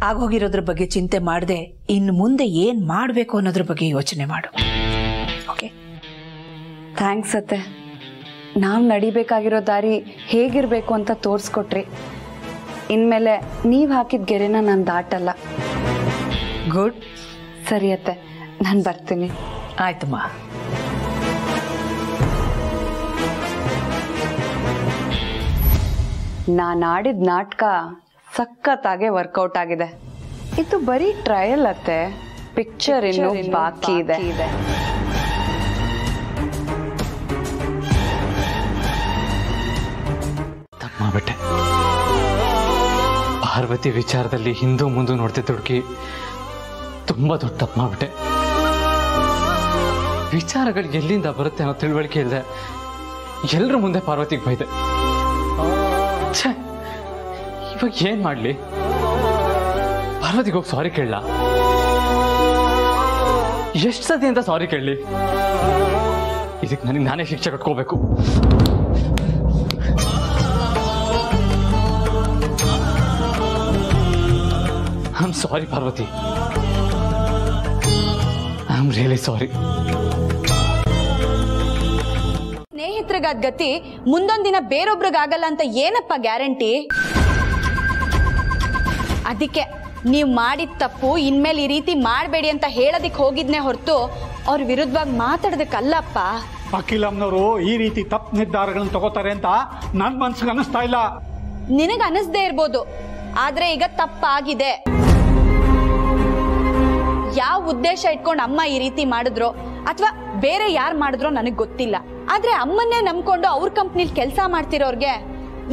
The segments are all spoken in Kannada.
ಆಗೋಗಿರೋದ್ರ ಬಗ್ಗೆ ಚಿಂತೆ ಮಾಡದೆ ಇನ್ನು ಮುಂದೆ ಏನ್ ಮಾಡಬೇಕು ಅನ್ನೋದ್ರ ಬಗ್ಗೆ ಯೋಚನೆ ಮಾಡು. ಓಕೆ? ಥ್ಯಾಂಕ್ಸ್ ಅತ್ತೆ. ನಾವು ನಡಿಬೇಕಾಗಿರೋ ದಾರಿ ಹೇಗಿರಬೇಕು ಅಂತ ತೋರಿಸ್ಕೊಟ್ರಿ. ಇನ್ಮೇಲೆ ನೀವು ಹಾಕಿದ ಗೆರೆನ ನಾನು ದಾಟಲ್ಲ. ಗುಡ್. ಸರಿ ಅತ್ತೆ, ನಾನು ಬರ್ತೀನಿ. ಆಯ್ತಮ್ಮ. ನಾನು ಆಡಿದ ನಾಟಕ ಸಖತ್ತಾಗೆ ವರ್ಕೌಟ್ ಆಗಿದೆ. ಇದು ಬರೀ ಟ್ರಯಲ್ ಅತ್ತೆ, ಪಿಕ್ಚರ್ ಇನ್ನು ಬಾಕಿ ಇದೆ. ತಪ್ಪು ಮಾಡ್ಬಿಟ್ಟೆ. ಪಾರ್ವತಿ ವಿಚಾರದಲ್ಲಿ ಹಿಂದೂ ಮುಂದೆ ನೋಡ್ತೆ ದುಡುಕಿ ತುಂಬಾ ದೊಡ್ಡ ತಪ್ಪು ಮಾಡ್ಬಿಟ್ಟೆ. ವಿಚಾರಗಳು ಎಲ್ಲಿಂದ ಬರುತ್ತೆ ಅನ್ನೋ ತಿಳುವಳಿಕೆ ಇಲ್ಲದೆ ಎಲ್ಲರ ಮುಂದೆ ಪಾರ್ವತಿಗೆ ಬೈದೆ. ಇವಾಗ ಏನ್ ಮಾಡ್ಲಿ? ಪಾರ್ವತಿಗೆ ಹೋಗಿ ಸಾರಿ ಕೇಳಲ್ಲ. ಎಷ್ಟು ಸತಿ ಅಂತ ಸಾರಿ ಕೇಳಲಿ? ಇದಕ್ಕೆ ನನಗೆ ನಾನೇ ಶಿಕ್ಷೆ ಕಟ್ಕೋಬೇಕು. I am sorry Parvati. I am really sorry. ಸ್ನೇಹಿತರಿಗಾದ ಗತಿ ಮುಂದೊಂದಿನ ಬೇರೊಬ್ರಿಗಾಗಲ್ಲ ಅಂತ ಏನಪ್ಪ ಗ್ಯಾರಂಟಿ? ಅದಕ್ಕೆ ನೀವು ಮಾಡಿದ ತಪ್ಪು ಇನ್ಮೇಲೆ ಈ ರೀತಿ ಮಾಡಬೇಡಿ ಅಂತ ಹೇಳೋದಿಕ್ ಹೋಗಿದ್ನೆ ಹೊರತು ಅವ್ರ ವಿರುದ್ಧವಾಗಿ ಮಾತಾಡೋದಕ್ಕಲ್ಲಪ್ಪ. ಅಖಿಲಮ್ನವರು ಈ ರೀತಿ ತಪ್ಪು ನಿರ್ಧಾರಗಳನ್ನು ತಗೋತಾರೆ ಅಂತ ನನ್ ಮನ್ಸಿಗೆ ಅನಿಸ್ತಾ ಇಲ್ಲ. ನಿನಗ ಅನಿಸ್ದೇ ಇರ್ಬೋದು, ಆದ್ರೆ ಈಗ ತಪ್ಪಾಗಿದೆ. ಯಾವ ಉದ್ದೇಶ ಇಟ್ಕೊಂಡು ಅಮ್ಮ ಈ ರೀತಿ ಮಾಡಿದ್ರು ಅಥವಾ ಬೇರೆ ಯಾರು ಮಾಡಿದ್ರೋ ನನಗ್ ಗೊತ್ತಿಲ್ಲ. ಆದ್ರೆ ಅಮ್ಮನ್ನೇ ನಂಬ್ಕೊಂಡು ಅವ್ರ ಕಂಪ್ನಿಲಿ ಕೆಲಸ ಮಾಡ್ತಿರೋರ್ಗೆ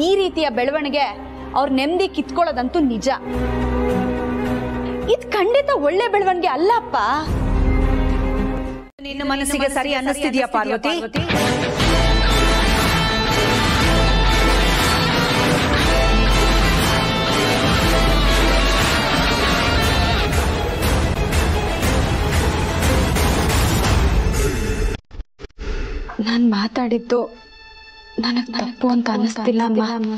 ಈ ರೀತಿಯ ಬೆಳವಣಿಗೆ ಅವ್ರ ನೆಮ್ಮದಿ ಕಿತ್ಕೊಳ್ಳೋದಂತೂ ನಿಜ. ಇದು ಖಂಡಿತ ಒಳ್ಳೆ ಬೆಳವಣಿಗೆ ಅಲ್ಲಪ್ಪ. ನಿನ್ನ ಮನಸ್ಸಿಗೆ ಸರಿ ಅನ್ನಿಸ್ತಿದ್ಯಾ ಪಾರ್ವತಿ? ನಾನು ಮಾತಾಡಿದ್ದು ನನಗೆ ತಪ್ಪು ಅಂತ ಅನ್ನಿಸ್ತಿಲ್ಲ ಅಮ್ಮ.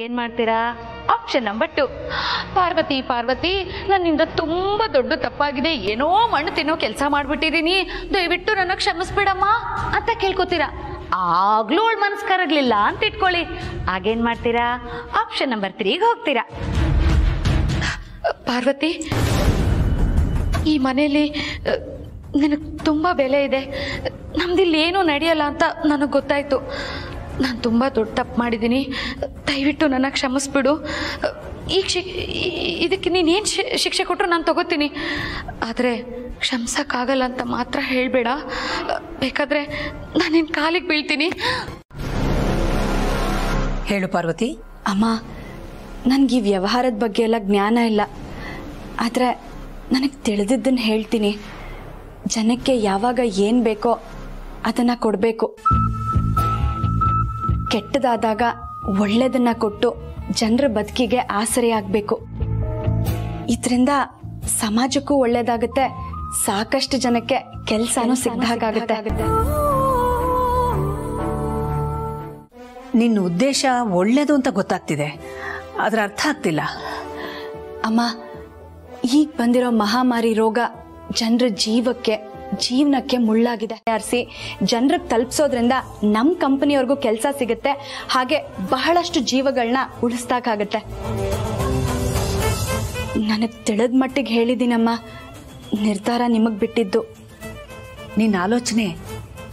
ಏನ್ ಮಾಡ್ತೀರಾ? Option number 2. ಪಾರ್ವತಿ ಪಾರ್ವತಿ ನನ್ನಿಂದ ತುಂಬಾ ದೊಡ್ಡ ತಪ್ಪಾಗಿದೆ, ಏನೋ ಮಣ್ಣು ತಿನ್ನೋ ಕೆಲಸ ಮಾಡ್ಬಿಟ್ಟಿದೀನಿ, ದಯವಿಟ್ಟು ನನ್ನ ಕ್ಷಮಿಸ್ಬಿಡಮ್ಮ ಅಂತ ಕೇಳ್ಕೊತೀರಾ. ಆಗ್ಲೂ ಅವಳ ಮನಸ್ಸು ಕರಗ್ಲಿಲ್ಲ ಅಂತ ಇಟ್ಕೊಳ್ಳಿ. ಆಗೇನ್ ಮಾಡ್ತೀರಾ? ಆಪ್ಷನ್ ನಂಬರ್ 3ಗೆ ಹೋಗ್ತೀರಾ. ಪಾರ್ವತಿ, ಈ ಮನೇಲಿ ನನಗೆ ತುಂಬಾ ಬೆಲೆ ಇದೆ, ನಮ್ದಿಲ್ಲಿ ಏನೂ ನಡೆಯಲ್ಲ ಅಂತ ನನಗೆ ಗೊತ್ತಾಯ್ತು. ನಾನು ತುಂಬ ದೊಡ್ಡ ತಪ್ಪು ಮಾಡಿದ್ದೀನಿ, ದಯವಿಟ್ಟು ನನ್ನ ಕ್ಷಮಿಸ್ಬಿಡು. ಇದಕ್ಕೆ ನೀನೇನು ಶಿಕ್ಷೆ ಕೊಟ್ಟರು ನಾನು ತಗೋತೀನಿ, ಆದರೆ ಕ್ಷಮಿಸೋಕ್ಕಾಗಲ್ಲ ಅಂತ ಮಾತ್ರ ಹೇಳಬೇಡ. ಬೇಕಾದರೆ ನಾನು ನಿನ್ನ ಕಾಲಿಗೆ ಬೀಳ್ತೀನಿ. ಹೇಳು ಪಾರ್ವತಿ. ಅಮ್ಮ, ನನಗೆ ಈ ವ್ಯವಹಾರದ ಬಗ್ಗೆ ಎಲ್ಲ ಜ್ಞಾನ ಇಲ್ಲ, ಆದರೆ ನನಗೆ ತಿಳಿದಿದ್ದನ್ನು ಹೇಳ್ತೀನಿ. ಜನಕ್ಕೆ ಯಾವಾಗ ಏನು ಬೇಕೋ ಅದನ್ನು ಕೊಡಬೇಕು. ಕೆಟ್ಟದಾದಾಗ ಒಳ್ಳೆಯದನ್ನ ಕೊಟ್ಟು ಜನರ ಬದುಕಿಗೆ ಆಸರೆ ಆಗಬೇಕು. ಇದರಿಂದ ಸಮಾಜಕ್ಕೂ ಒಳ್ಳೇದಾಗುತ್ತೆ, ಸಾಕಷ್ಟು ಜನಕ್ಕೆ ಕೆಲಸನೂ ಸಿಗ್ದಾಗುತ್ತೆ. ನಿನ್ನ ಉದ್ದೇಶ ಒಳ್ಳೇದು ಅಂತ ಗೊತ್ತಾಗ್ತಿದೆ, ಅದರ ಅರ್ಥ ಆಗ್ತಿಲ್ಲ. ಅಮ್ಮ, ಈಗ ಬಂದಿರೋ ಮಹಾಮಾರಿ ರೋಗ ಜನರ ಜೀವನಕ್ಕೆ ಮುಳ್ಳಾಗಿದೆ. ಆರಿಸಿ ಜನರಿಗೆ ತಲುಪಿಸೋದ್ರಿಂದ ನಮ್ಮ ಕಂಪನಿಯವ್ರಿಗೂ ಕೆಲಸ ಸಿಗುತ್ತೆ, ಹಾಗೆ ಬಹಳಷ್ಟು ಜೀವಗಳನ್ನ ಉಳಿಸ್ದಾಗತ್ತೆ. ನನಗೆ ತಿಳಿದ ಮಟ್ಟಿಗೆ ಹೇಳಿದ್ದೀನಮ್ಮ, ನಿರ್ಧಾರ ನಿಮಗೆ ಬಿಟ್ಟಿದ್ದು. ನಿನ್ನ ಆಲೋಚನೆ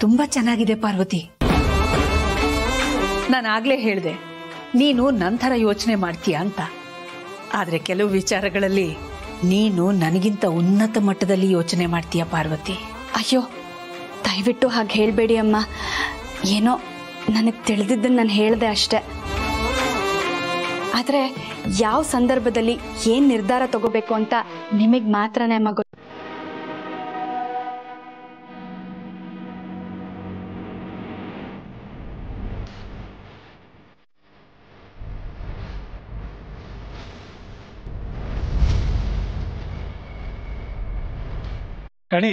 ತುಂಬಾ ಚೆನ್ನಾಗಿದೆ ಪಾರ್ವತಿ. ನಾನು ಆಗ್ಲೇ ಹೇಳಿದೆ ನೀನು ನಂತರ ಯೋಚನೆ ಮಾಡ್ತೀಯ ಅಂತ, ಆದ್ರೆ ಕೆಲವು ವಿಚಾರಗಳಲ್ಲಿ ನೀನು ನನಗಿಂತ ಉನ್ನತ ಮಟ್ಟದಲ್ಲಿ ಯೋಚನೆ ಮಾಡ್ತೀಯ ಪಾರ್ವತಿ. ಅಯ್ಯೋ, ದಯವಿಟ್ಟು ಹಾಗೆ ಹೇಳಬೇಡಿ ಅಮ್ಮ. ಏನೋ ನನಗೆ ತಿಳಿದಿದ್ದನ್ನು ನಾನು ಹೇಳಿದೆ ಅಷ್ಟೆ. ಆದರೆ ಯಾವ ಸಂದರ್ಭದಲ್ಲಿ ಏನು ನಿರ್ಧಾರ ತಗೋಬೇಕು ಅಂತ ನಿಮಗೆ ಮಾತ್ರನೇ ಅಮ್ಮ ಗೊತ್ತು. ಗಣಿ,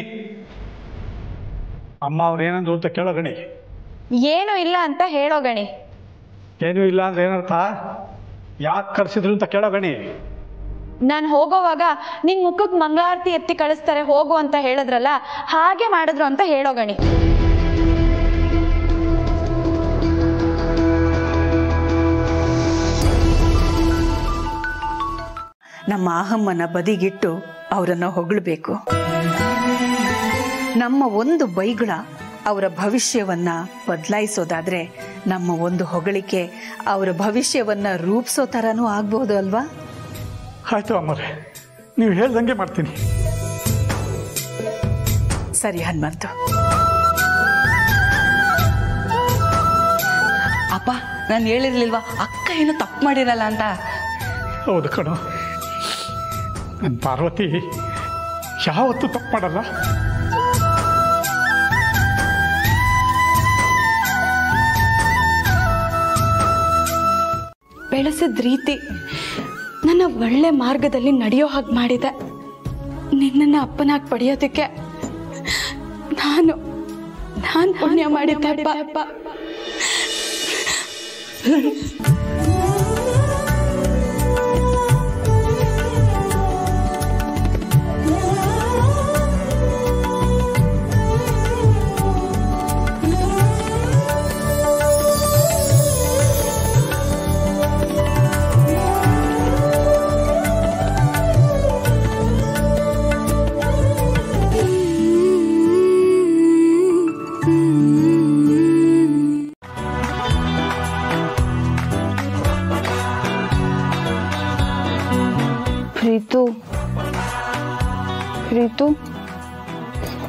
ಅಮ್ಮ ಅವ್ರು ಏನಂದ್ರು ಅಂತ ಕೇಳೋ ಗಣಿ. ಏನು ಇಲ್ಲ ಅಂತ ಹೇಳೋ ಗಣಿ. ಏನೂ ಇಲ್ಲ ಅಂದ್ರೆ ಏನರ್ಥ? ಯಾಕೆ ಕರ್ಸಿದ್ರು ಅಂತ ಕೇಳೋ ಗಣಿ. ನಾನು ಹೋಗೋವಾಗ ನಿನ್ ಮುಖಕ್ಕೆ ಮಂಗಳಾರತಿ ಎತ್ತಿ ಕಳಿಸ್ತಾರೆ ಹೋಗು ಅಂತ ಹೇಳಿದ್ರಲ್ಲ, ಹಾಗೆ ಮಾಡಿದ್ರು ಅಂತ ಹೇಳೋ ಗಣಿ. ನಮ್ಮ ಅಹಮ್ಮನ ಬದಿಗಿಟ್ಟು ಅವರನ್ನು ಹೊಗಳಬೇಕು. ನಮ್ಮ ಒಂದು ಬೈಗುಳ ಅವರ ಭವಿಷ್ಯವನ್ನ ಬದಲಾಯಿಸೋದಾದ್ರೆ ನಮ್ಮ ಒಂದು ಹೊಗಳಿಕೆ ಅವರ ಭವಿಷ್ಯವನ್ನ ರೂಪಿಸೋ ಥರನೂ ಆಗ್ಬಹುದು ಅಲ್ವಾ? ಆಯ್ತು ಅಮ್ಮರೇ, ನೀವು ಹೇಳ್ದಂಗೆ ಮಾಡ್ತೀನಿ. ಸರಿ ಹನುಮಂತು. ಅಪ್ಪ, ನಾನು ಹೇಳಿರ್ಲಿಲ್ವಾ ಅಕ್ಕ ಏನು ತಪ್ಪು ಮಾಡಿರಲ್ಲ ಅಂತ? ಹೌದು ಕಣೋ, ನನ್ನ ಪಾರ್ವತಿ ಯಾವತ್ತೂ ತಪ್ಪು ಮಾಡಲ್ಲ. ಬೆಳೆಸಿದ ರೀತಿ ನನ್ನ ಒಳ್ಳೆ ಮಾರ್ಗದಲ್ಲಿ ನಡೆಯೋ ಹಾಗೆ ಮಾಡಿದೆ. ನಿನ್ನನ್ನು ಅಪ್ಪನಾಗಿ ಪಡೆಯೋದಕ್ಕೆ ನಾನು ಪುಣ್ಯ ಮಾಡಿದ್ದೆ ಅಪ್ಪ.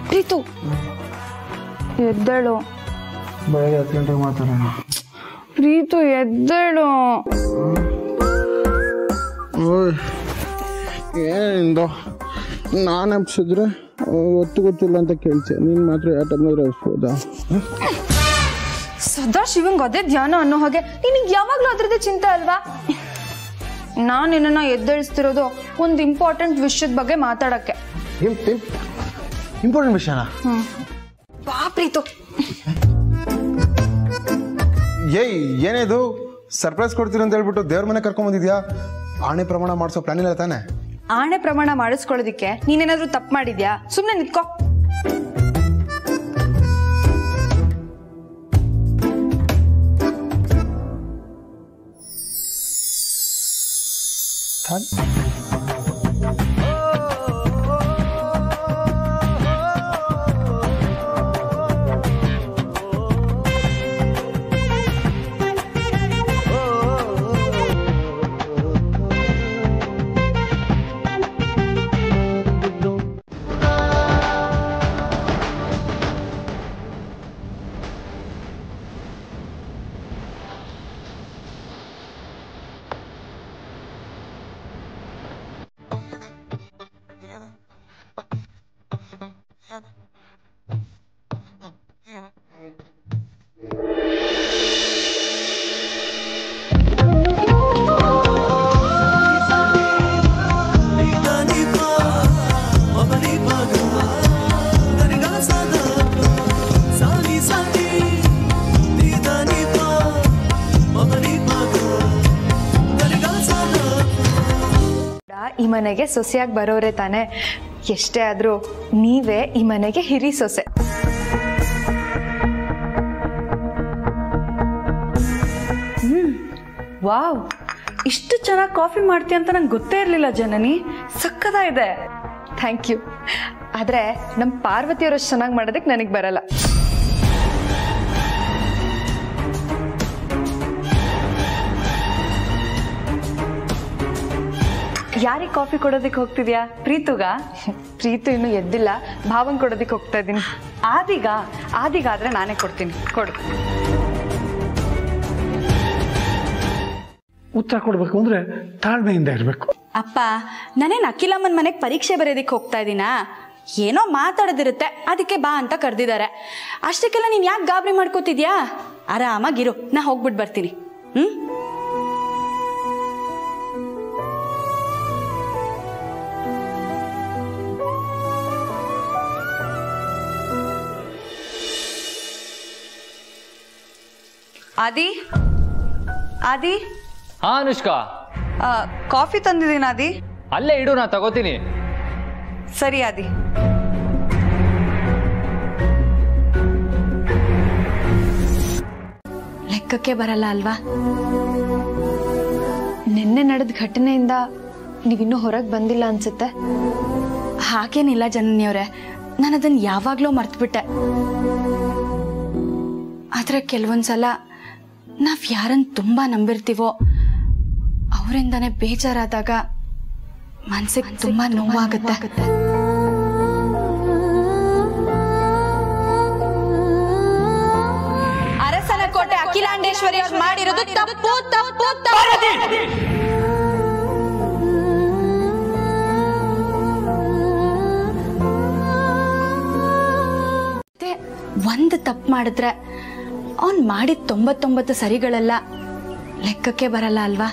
ಪ್ರೀತು ಎದ್ದೇಳು. ಬೆಳಗ್ಗೆ 10 ಗಂಟೆಗೆ ಮಾತಾಡೋಣ. ಪ್ರೀತು ಎದ್ದೇಳು. ಏನಿಂದು ನಾನು ಎಬ್ಸಿದ್ರೆ ಗೊತ್ತಿಲ್ಲ ಅಂತ ಕೇಳ್ತೆ, ನೀನು ಮಾತ್ರ ಯಾವ ಟೈಮ್ನಾದ್ರೂ ಎಬ್ಸ್ಬೋದಾ? ಸದಾ ಶಿವಂಗ್ ಅದೇ ಧ್ಯಾನ ಅನ್ನೋ ಹಾಗೆ ನಿನಗೆ ಯಾವಾಗ್ಲೂ ಅದ್ರದ್ದೇ ಚಿಂತೆ ಅಲ್ವಾ? ನಾನು ನಿನ್ನನ್ನು ಎದ್ದೇಳಿಸ್ತಿರೋದು ಒಂದು ಇಂಪಾರ್ಟೆಂಟ್ ವಿಷಯದ ಬಗ್ಗೆ ಮಾತಾಡಕ್ಕೆ. ಇಂಪಾರ್ಟೆಂಟ್ ವಿಷಯನಾ? ಬಾ ಪ್ರೀತು. ಏನಿದು ಸರ್ಪ್ರೈಸ್ ಕೊಡ್ತೀರಿ ಅಂತ ಹೇಳ್ಬಿಟ್ಟು ದೇವ್ರ ಮನೆ ಕರ್ಕೊಂಡ್ ಬಂದಿದ್ಯಾ? ಆಣೆ ಪ್ರಮಾಣ ಮಾಡಿಸೋ ಪ್ಲಾನ್ ಇಲ್ಲ ತಾನೆ? ಆಣೆ ಪ್ರಮಾಣ ಮಾಡಿಸ್ಕೊಳ್ಳೋದಿಕ್ಕೆ ನೀನೇನಾದ್ರೂ ತಪ್ಪು ಮಾಡಿದ್ಯಾ? ಸುಮ್ಮನೆ ನಿಂತ್ಕೋ. ಈ ಮನೆಗೆ ಸೊಸೆಯಾಗಿ ಬರೋರೆ ತಾನೆ. ಎಷ್ಟೇ ಆದ್ರೂ ನೀವೇ ಈ ಮನೆಗೆ ಹಿರಿ ಸೊಸೆ. ವಾವ್, ಇಷ್ಟು ಚೆನ್ನಾಗಿ ಕಾಫಿ ಮಾಡ್ತೀಯ ಅಂತ ನಂಗೆ ಗೊತ್ತೇ ಇರಲಿಲ್ಲ ಜನನಿ. ಸಕ್ಕತ್ತಾಗಿದೆ. Thank you. ಆದ್ರೆ ನಮ್ಮ ಪಾರ್ವತಿಯವರಷ್ಟು ಚೆನ್ನಾಗಿ ಮಾಡೋದಕ್ಕೆ ನನಗೆ ಬರಲ್ಲ. ಯಾರಿಗೆ ಕಾಫಿ ಕೊಡೋದಕ್ಕೆ ಹೋಗ್ತಿದ್ಯಾ? ಪ್ರೀತುಗ? ಪ್ರೀತು ಇನ್ನೂ ಎದ್ದಿಲ್ಲ, ಭಾವಂಗ್ ಕೊಡೋದಕ್ಕೆ ಹೋಗ್ತಾ ಇದ್ದೀನಿ. ಆದಿಗಾದ್ರೆ ನಾನೇ ಕೊಡ್ತೀನಿ, ಕೊಡು. ಉತ್ತರ ಕೊಡ್ಬೇಕು ಅಂದ್ರೆ ತಾಳ್ಮೆಯಿಂದ ಇರಬೇಕು. ಅಪ್ಪ, ನಾನೇನು ಅಖಿಲಮ್ಮನ ಮನೆಗೆ ಪರೀಕ್ಷೆ ಬರೆಯೋದಕ್ಕೆ ಹೋಗ್ತಾ ಇದ್ದೀನಾ? ಏನೋ ಮಾತಾಡೋದಿರುತ್ತೆ, ಅದಕ್ಕೆ ಬಾ ಅಂತ ಕರೆದಿದ್ದಾರೆ. ಅಷ್ಟಕ್ಕೆಲ್ಲ ನೀನು ಯಾಕೆ ಗಾಬರಿ ಮಾಡ್ಕೋತಿದ್ಯಾ? ಆರಾಮಾಗಿರು, ನಾ ಹೋಗ್ಬಿಟ್ಟು ಬರ್ತೀನಿ. ಆದಿ ಆದಿ ಹಾ ಅನುಷ್ಕಾ, ಕಾಫಿ ತಂದಿದ್ದೀನಿ ಆದಿ. ಅಲ್ಲೇ ಇಡು, ನಾ ತಗೋತೀನಿ. ಸರಿ ಆದಿ. ಲೆಕ್ಕಕ್ಕೆ ಬರಲ್ಲ ಅಲ್ವಾ? ನಿನ್ನೆ ನಡೆದ ಘಟನೆಯಿಂದ ನೀವಿನ್ನೂ ಹೊರಗೆ ಬಂದಿಲ್ಲ ಅನ್ಸುತ್ತೆ. ಹಾಗೇನಿಲ್ಲ ಜನನಿಯವ್ರೆ, ನಾನು ಅದನ್ನ ಯಾವಾಗ್ಲೂ ಮರ್ತ್ಬಿಟ್ಟೆ. ಆದ್ರೆ ಕೆಲವೊಂದ್ಸಲ ನಾವ್ ಯಾರನ್ನ ತುಂಬಾ ನಂಬಿರ್ತೀವೋ ಅವರಿಂದಾನೆ ಬೇಜಾರಾದಾಗ ಮನ್ಸಿಗೆ ತುಂಬಾ ನೋವಾಗುತ್ತೆ. ಅರಸನಕೋಟೆ ಅಖಿಲಾಂಡೇಶ್ವರಿ ಅವ್ರು ಮಾಡಿರೋದು ತಪ್ಪು ತಪ್ಪು ತಪ್ಪು. ಒಂದು ತಪ್ಪು ಮಾಡಿದ್ರೆ ಅವನ್ ಮಾಡಿದ 99 ಸರಿಗಳೆಲ್ಲ ಲೆಕ್ಕಕ್ಕೆ ಬರಲ್ಲ ಅಲ್ವಾ?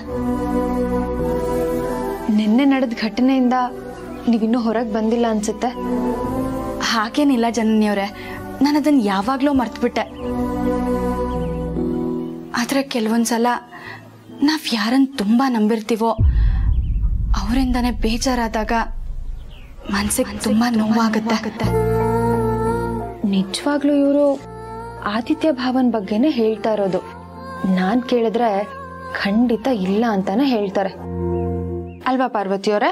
ನಿನ್ನೆ ನಡೆದ ಘಟನೆಯಿಂದ ನೀವಿನ್ನೂ ಹೊರಗೆ ಬಂದಿಲ್ಲ ಅನ್ಸುತ್ತೆ. ಹಾಗೇನಿಲ್ಲ ಜನನಿಯವ್ರೆ, ನಾನು ಅದನ್ನ ಯಾವಾಗ್ಲೂ ಮರ್ತ್ಬಿಟ್ಟೆ. ಆದ್ರೆ ಕೆಲವೊಂದ್ಸಲ ನಾವ್ ಯಾರನ್ನ ತುಂಬಾ ನಂಬಿರ್ತೀವೋ ಅವರಿಂದಾನೆ ಬೇಜಾರಾದಾಗ ಮನ್ಸಿಗೆ ತುಂಬಾ ನೋವಾಗುತ್ತೆ. ನಿಜವಾಗ್ಲೂ ಇವರು ಆದಿತ್ಯ ಭಾವನ್ ಬಗ್ಗೆನೇ ಹೇಳ್ತಾ ಇರೋದು. ನಾನ್ ಕೇಳಿದ್ರೆ ಖಂಡಿತ ಇಲ್ಲ ಅಂತಾನೆ ಹೇಳ್ತಾರೆ ಅಲ್ವಾ ಪಾರ್ವತಿಯವರೇ?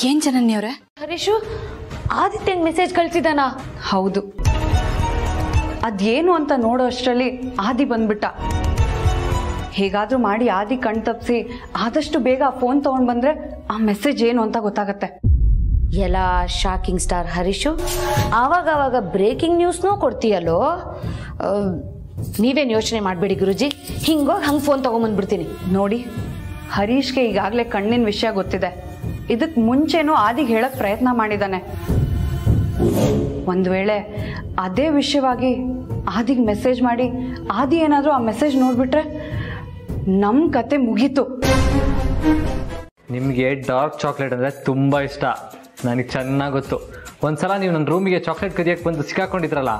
ಏನ್ ಜನನಿಯವ್ರೆ? ಹರೀಶು ಆದಿತ್ಯಂಗ್ ಮೆಸೇಜ್ ಕಳ್ಸಿದಾನ? ಹೌದು. ಅದೇನು ಅಂತ ನೋಡೋ ಅಷ್ಟರಲ್ಲಿ ಆದಿ ಬಂದ್ಬಿಟ್ಟ. ಹೇಗಾದ್ರೂ ಮಾಡಿ ಆದಿ ಕಣ್ ತಪ್ಪಿಸಿ ಆದಷ್ಟು ಬೇಗ ಆ ಫೋನ್ ತಗೊಂಡ್ ಬಂದ್ರೆ ಆ ಮೆಸೇಜ್ ಏನು ಅಂತ ಗೊತ್ತಾಗತ್ತೆ. ಎಲ್ಲ ಶಾಕಿಂಗ್ ಸ್ಟಾರ್ ಹರೀಶು, ಆವಾಗ ಬ್ರೇಕಿಂಗ್ ನ್ಯೂಸ್ನೂ ಕೊಡ್ತೀಯಲ್ಲೋ. ನೀವೇನು ಯೋಚನೆ ಮಾಡಬೇಡಿ ಗುರುಜಿ, ಹಿಂಗೋಗಿ ಹಂಗೆ ಫೋನ್ ತಗೊಂಬಂದ್ಬಿಡ್ತೀನಿ. ನೋಡಿ, ಹರೀಶ್ಗೆ ಈಗಾಗಲೇ ಕಣ್ಣಿನ ವಿಷಯ ಗೊತ್ತಿದೆ. ಇದಕ್ ಮುಂಚೆನೂ ಆದಿಗೆ ಹೇಳಕ್ ಪ್ರಯತ್ನ ಮಾಡಿದಾನೆ. ಒಂದ್ ವೇಳೆ ಅದೇ ವಿಷಯವಾಗಿ ಆದಿಗೆ ಮೆಸೇಜ್ ಮಾಡಿ ಆದಿ ಏನಾದ್ರೂ ಆ ಮೆಸೇಜ್ ನೋಡ್ಬಿಟ್ರೆ ನಮ್ ಕತೆ ಮುಗೀತು. ನಿಮಗೆ ಡಾರ್ಕ್ ಚಾಕ್ಲೇಟ್ ಅಂದರೆ ತುಂಬ ಇಷ್ಟ, ನನಗೆ ಚೆನ್ನಾಗಿ ಗೊತ್ತು. ಒಂದ್ಸಲ ನೀವು ನನ್ನ ರೂಮಿಗೆ ಚಾಕ್ಲೇಟ್ ಕದಿಯಕ್ಕೆ ಬಂದು ಸಿಕ್ಕಾಕೊಂಡಿದ್ರಲ್ಲ,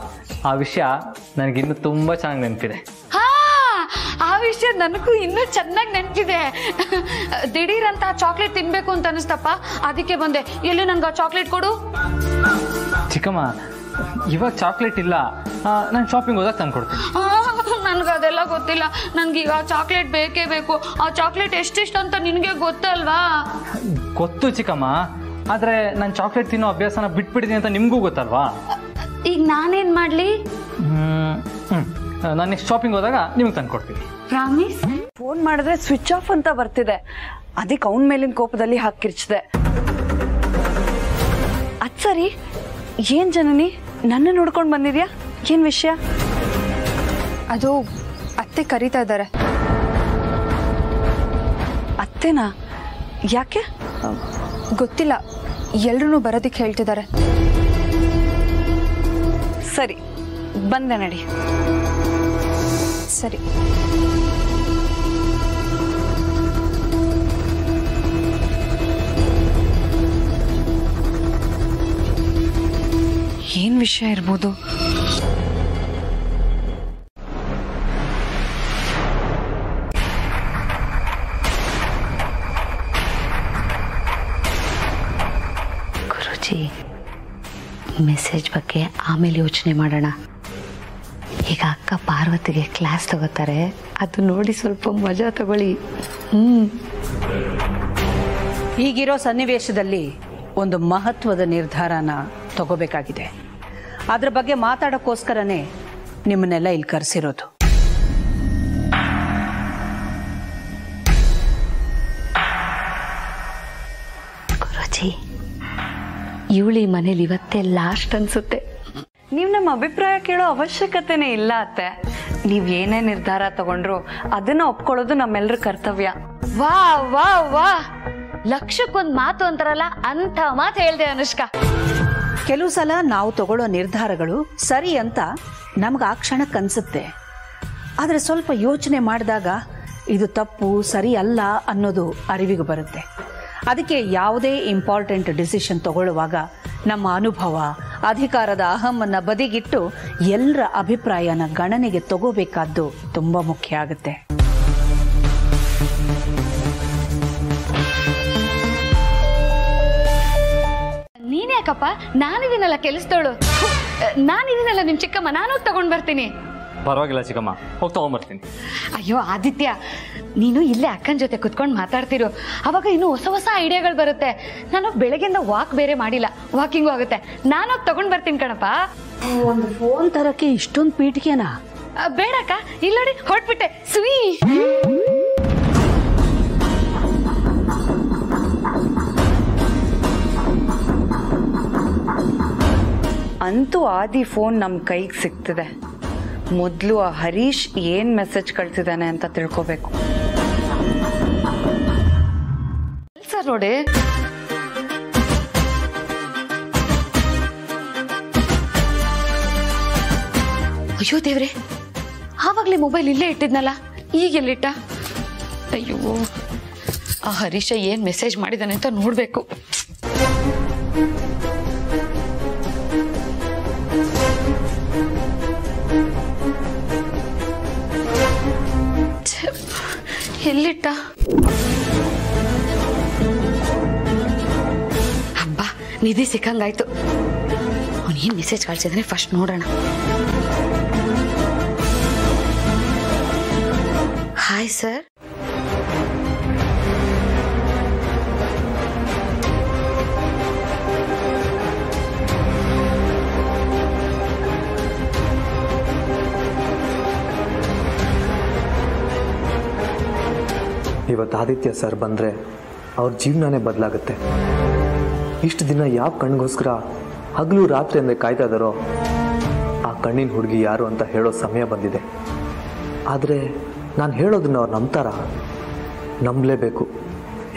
ಆ ವಿಷಯ ನನಗಿನ್ನೂ ತುಂಬ ಚೆನ್ನಾಗಿ ನೆನಪಿದೆ. ಹಾ, ಆ ವಿಷಯ ನನಗೂ ಇನ್ನೂ ಚೆನ್ನಾಗಿ ನೆನಪಿದೆ. ದಿಢೀರಂತ ಚಾಕ್ಲೇಟ್ ತಿನ್ಬೇಕು ಅಂತ ಅನಿಸ್ತಪ್ಪ, ಅದಕ್ಕೆ ಬಂದೆ. ಎಲ್ಲಿ ನನ್ಗೆ ಆ ಚಾಕ್ಲೇಟ್ ಕೊಡು. ಚಿಕ್ಕಮ್ಮ, ಇವಾಗ ಚಾಕ್ಲೇಟ್ ಇಲ್ಲ, ನಾನು ಶಾಪಿಂಗ್ ಹೋದಾಗ ತಂದು ಕೊಡ್ತೀನಿ. ನನ್ಗೆ ಅದೆಲ್ಲ ಗೊತ್ತಿಲ್ಲ. ನನ್ಗೀಗ ಚಾಕ್ಲೇಟ್ ಬೇಕೇ ಬೇಕು. ಆ ಚಾಕ್ಲೇಟ್ ಎಷ್ಟಿಷ್ಟ ಅಂತ ನಿನಗೆ ಗೊತ್ತಲ್ವಾ? ಗೊತ್ತು ಚಿಕ್ಕಮ್ಮ, ಆದರೆ ನಾನು ಚಾಕ್ಲೇಟ್ ತಿನ್ನೋ ಅಭ್ಯಾಸನ ಬಿಟ್ಬಿಟ್ಟಿದ್ದೀನಿ ಅಂತ ನಿಮಗೂ ಗೊತ್ತಲ್ವಾ? ಈಗ ನಾನೇನು ಮಾಡಲಿ? ನಾನು ನೆಕ್ಸ್ಟ್ ಶಾಪಿಂಗ್ ಹೋದಾಗ ನಿಮ್ಗೆ ತಂದು ಕೊಡ್ತೀನಿ. ಪ್ರಾಮಿಸ್? ಫೋನ್ ಮಾಡಿದ್ರೆ ಸ್ವಿಚ್ ಆಫ್ ಅಂತ ಬರ್ತಿದೆ. ಅದಕ್ಕೆ ಅವನ ಮೇಲಿನ ಕೋಪದಲ್ಲಿ ಹಾಕಿರ್ಚಿದೆ. ಅದ್ ಸರಿ, ಏನ್ ಜನನಿ ನನ್ನ ನೋಡ್ಕೊಂಡು ಬಂದಿದ್ಯಾ? ಏನ್ ವಿಷಯ? ಅದು ಅತ್ತೆ ಕರೀತಾ ಇದ್ದಾರೆ. ಅತ್ತೆನಾ? ಯಾಕೆ? ಗೊತ್ತಿಲ್ಲ, ಎಲ್ರೂ ಬರೋದಿಕ್ಕೆ ಹೇಳ್ತಿದ್ದಾರೆ. ಸರಿ, ಬಂದೆ ನಡಿ. ಸರಿ. ಏನ್ ವಿಷಯ ಇರ್ಬೋದು? ಗುರುಜಿ, ಮೆಸೇಜ್ ಬಗ್ಗೆ ಆಮೇಲೆ ಯೋಚನೆ ಮಾಡೋಣ. ಈಗ ಅಕ್ಕ ಪಾರ್ವತಿಗೆ ಕ್ಲಾಸ್ ತಗೋತಾರೆ, ಅದು ನೋಡಿ ಸ್ವಲ್ಪ ಮಜಾ ತಗೊಳ್ಳಿ. ಈಗಿರೋ ಸನ್ನಿವೇಶದಲ್ಲಿ ಒಂದು ಮಹತ್ವದ ನಿರ್ಧಾರನ ತಗೋಬೇಕಾಗಿದೆ. ಅದ್ರ ಬಗ್ಗೆ ಮಾತಾಡೋಕ್ಕೋಸ್ಕರನೇ ನಿಮ್ಮನ್ನೆಲ್ಲ ಇಲ್ಲಿ ಕರೆಸಿರೋದು. ಗುರುಜಿ, ಇವಳಿ ಮನೇಲಿ ಇವತ್ತೇ ಲಾಸ್ಟ್ ಅನ್ಸುತ್ತೆ. ನೀವ್ ನಮ್ಮ ಅಭಿಪ್ರಾಯ ಕೇಳೋ ಅವಶ್ಯಕತೆನೇ ಇಲ್ಲ ಅತ್ತೆ. ನೀವ್ ಏನೇ ನಿರ್ಧಾರ ತಗೊಂಡ್ರು ಅದನ್ನ ಒಪ್ಕೊಳ್ಳೋದು ನಮ್ಮೆಲ್ಲರ ಕರ್ತವ್ಯ. ವಾ ವಾ ವಾ, ಲಕ್ಷಕ್ಕೊಂದ್ ಮಾತು ಅಂತಾರಲ್ಲ, ಅಂತ ಮಾತು ಹೇಳ್ದೆ ಅನುಷ್ಕಾ. ಕೆಲವು ಸಲ ನಾವು ತಗೊಳ್ಳೋ ನಿರ್ಧಾರಗಳು ಸರಿ ಅಂತ ನಮ್ಗೆ ಆ ಕ್ಷಣಕ್ಕೆ ಅನ್ಸುತ್ತೆ. ಆದರೆ ಸ್ವಲ್ಪ ಯೋಚನೆ ಮಾಡಿದಾಗ ಇದು ತಪ್ಪು ಸರಿ ಅಲ್ಲ ಅನ್ನೋದು ಅರಿವಿಗೆ ಬರುತ್ತೆ. ಅದಕ್ಕೆ ಯಾವುದೇ ಇಂಪಾರ್ಟೆಂಟ್ ಡಿಸಿಷನ್ ತಗೊಳ್ಳುವಾಗ ನಮ್ಮ ಅನುಭವ, ಅಧಿಕಾರದ ಅಹಮ್ಮನ್ನ ಬದಿಗಿಟ್ಟು ಎಲ್ಲರ ಅಭಿಪ್ರಾಯನ ಗಣನೆಗೆ ತಗೋಬೇಕಾದ್ದು ತುಂಬಾ ಮುಖ್ಯ ಆಗುತ್ತೆ. ನೀನ್ಯಾಕಪ್ಪ? ನಾನಿದ್ದೀನಲ್ಲ ಕೆಲಸದವಳು, ನಾನಿದ್ದೀನಲ್ಲ ನಿಮ್ ಚಿಕ್ಕಮ್ಮ, ನಾನು ತಗೊಂಡ್ ಬರ್ತೀನಿ. ಪರವಾಗಿಲ್ಲ ಚಿಕ್ಕಮ್ಮ, ಹೋಗಿ ತಗೊಂಡ್ಬರ್ತೀನಿ. ಅಯ್ಯೋ ಆದಿತ್ಯ, ನೀನು ಇಲ್ಲೇ ಅಕ್ಕನ ಜೊತೆ ಕುತ್ಕೊಂಡು ಮಾತಾಡ್ತಿರು, ಅವಾಗ ಇನ್ನೂ ಹೊಸ ಹೊಸ ಐಡಿಯಾಗಳು ಬರುತ್ತೆ. ನಾನು ಬೆಳಗ್ಗೆಯಿಂದ ವಾಕ್ ಬೇರೆ ಮಾಡಿಲ್ಲ, ವಾಕಿಂಗು ಆಗುತ್ತೆ. ನಾನೋಗಿ ತಗೊಂಡ್ ಬರ್ತೀನಿ ಕಣಪ್ಪ. ಒಂದು ಫೋನ್ ತರಕ್ಕೆ ಇಷ್ಟೊಂದು ಪೀಠಿಗೆನಾ? ಬೇಡಕ್ಕ, ಇಲ್ಲ ನೋಡಿ ಹೊರಟ್ಬಿಟ್ಟೆ. ಸುಯಿ ಅಂತೂ ಆದಿ ಫೋನ್ ನಮ್ಮ ಕೈಗೆ ಸಿಗ್ತಿದೆ. ಮೊದಲು ಆ ಹರೀಶ್ ಏನ್ ಮೆಸೇಜ್ ಕಳ್ಸಿದಾನೆ ಅಂತ ತಿಳ್ಕೊಬೇಕು. ಸರ್ ನೋಡಿ, ಅಯ್ಯೋ ದೇವ್ರೆ, ಆವಾಗ್ಲೇ ಮೊಬೈಲ್ ಇಲ್ಲೇ ಇಟ್ಟಿದ್ನಲ್ಲ, ಈಗೆಲ್ಲಿಟ್ಟ? ಅಯ್ಯೋ, ಆ ಹರೀಶ ಏನ್ ಮೆಸೇಜ್ ಮಾಡಿದಾನೆ ಅಂತ ನೋಡ್ಬೇಕು. ಎಲ್ಲಿಟ್ಟ? ಹಬ್ಬ, ನಿಧಿ ಸಿಕ್ಕಂಗಾಯ್ತು. ಅವನೇನ್ ಮೆಸೇಜ್ ಕಳ್ಸಿದ್ರೆ ಫಸ್ಟ್ ನೋಡೋಣ. ಹಾಯ್ ಸರ್, ಇವತ್ತು ಆದಿತ್ಯ ಸರ್ ಬಂದರೆ ಅವ್ರ ಜೀವನನೇ ಬದಲಾಗುತ್ತೆ. ಇಷ್ಟು ದಿನ ಯಾವ ಕಣ್ಣಿಗೋಸ್ಕರ ಹಗಲು ರಾತ್ರಿ ಅಂದರೆ ಕಾಯ್ತಾ ಇದ್ದಾರೋ ಆ ಕಣ್ಣಿನ ಹುಡುಗಿ ಯಾರು ಅಂತ ಹೇಳೋ ಸಮಯ ಬಂದಿದೆ. ಆದರೆ ನಾನು ಹೇಳೋದನ್ನ ಅವ್ರು ನಂಬ್ತಾರ? ನಂಬಲೇಬೇಕು.